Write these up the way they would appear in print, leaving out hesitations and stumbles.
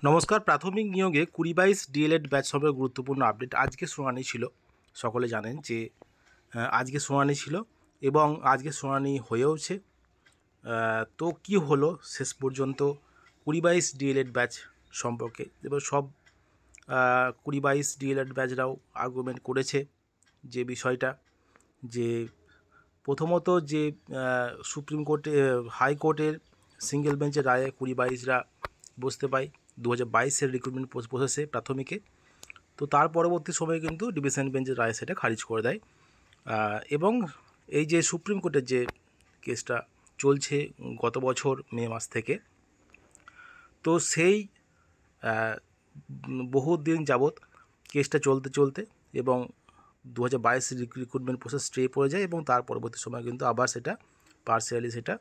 নমস্কার। প্রাথমিক নিয়োগে 20-22 ডিএলএড ব্যাচ সম্পর্কে গুরুত্বপূর্ণ আপডেট। আজকে শুনানি ছিল, সকলে জানেন যে আজকে শুনানি ছিল এবং আজকে শুনানি হয়েওছে। তো কি হলো শেষ পর্যন্ত 20-22 ডিএলএড ব্যাচ সম্পর্কে, এবার সব 20-22 ডিএলএড ব্যাচরাও আর্গুমেন্ট করেছে যে বিষয়টা, যে প্রথমত যে সুপ্রিম কোর্টে হাইকোর্টের সিঙ্গেল বেঞ্চের রায়ে 20-22রা বসতে পায় 2022-এর রিক্রুটমেন্ট প্রসেসে প্রাথমিকে। তো তার পরবর্তী সময়ে কিন্তু ডিভিশন বেঞ্চের রায় সেটা খারিজ করে দেয়। এবং এই যে সুপ্রিম কোর্টের যে কেসটা চলছে গত বছর মে মাস থেকে, তো সেই বহু দিন যাবৎ কেসটা চলতে এবং 2022 রিক্রুটমেন্ট প্রসেস স্টে পড়ে যায় এবং তার পরবর্তী সময় কিন্তু আবার সেটা পার্সিয়ালি সেটা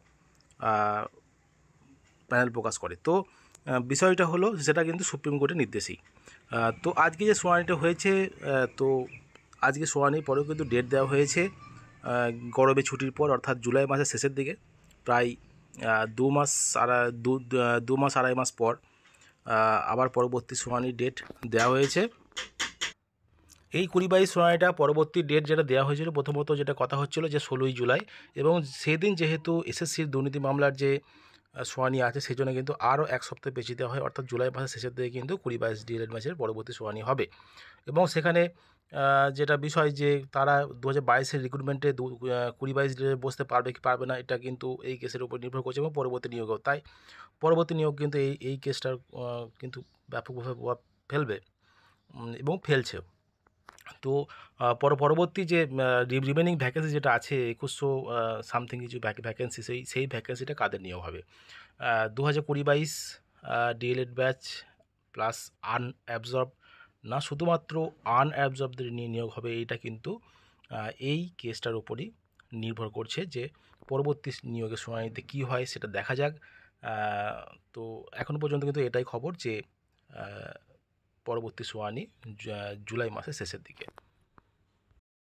প্যানেল প্রকাশ করে। তো বিষয়টা হলো সেটা কিন্তু সুপ্রিম কোর্টের নির্দেশেই। তো আজকে যে শুনানিটা হয়েছে, তো আজকে শুনানির পরেও কিন্তু ডেট দেওয়া হয়েছে গরমের ছুটির পর, অর্থাৎ জুলাই মাসের শেষের দিকে, প্রায় 2 মাস আড়াই মাস পর আবার পরবর্তী শুনানির ডেট দেওয়া হয়েছে। এই 20-22 শুনানিটা পরবর্তী ডেট যেটা দেওয়া হয়েছিল, প্রথমত যেটা কথা হচ্ছিল যে 16ই জুলাই, এবং সেদিন যেহেতু এসএসসির দুর্নীতি মামলার যে শুনানি আছে সেই জন্য কিন্তু আরও এক সপ্তাহ পেছিয়ে দেওয়া হয়, অর্থাৎ জুলাই মাসের শেষের দিকে কিন্তু 20-22 ডিএলএড ব্যাচের পরবর্তী শুনানি হবে। এবং সেখানে যেটা বিষয় যে তারা 2022-এর রিক্রুটমেন্টে 20-22 ডিএলএড বসতে পারবে কি পারবে না, এটা কিন্তু এই কেসের উপর নির্ভর করছে এবং পরবর্তী নিয়োগও তাই। পরবর্তী নিয়োগ কিন্তু এই কেসটার কিন্তু ব্যাপকভাবে প্রভাব ফেলবে এবং ফেলছেও। তো পরবর্তী যে রিমেনিং ভ্যাকেন্সি যেটা আছে 2100 সামথিং কিছু ভ্যাকেন্সি, সেই ভ্যাকেন্সিটা কাদের নিয়োগ হবে? 2020-22 ডিএলএড ব্যাচ প্লাস আনঅ্যাবজর্ব, না শুধুমাত্র আনঅ্যাবজর্বদের নিয়োগ হবে, এইটা কিন্তু এই কেসটার উপরই নির্ভর করছে যে পরবর্তী নিয়োগের শুনানিতে কী হয় সেটা দেখা যাক। তো এখনও পর্যন্ত কিন্তু এটাই খবর যে পরবর্তী শুনানি জুলাই মাসের শেষের দিকে।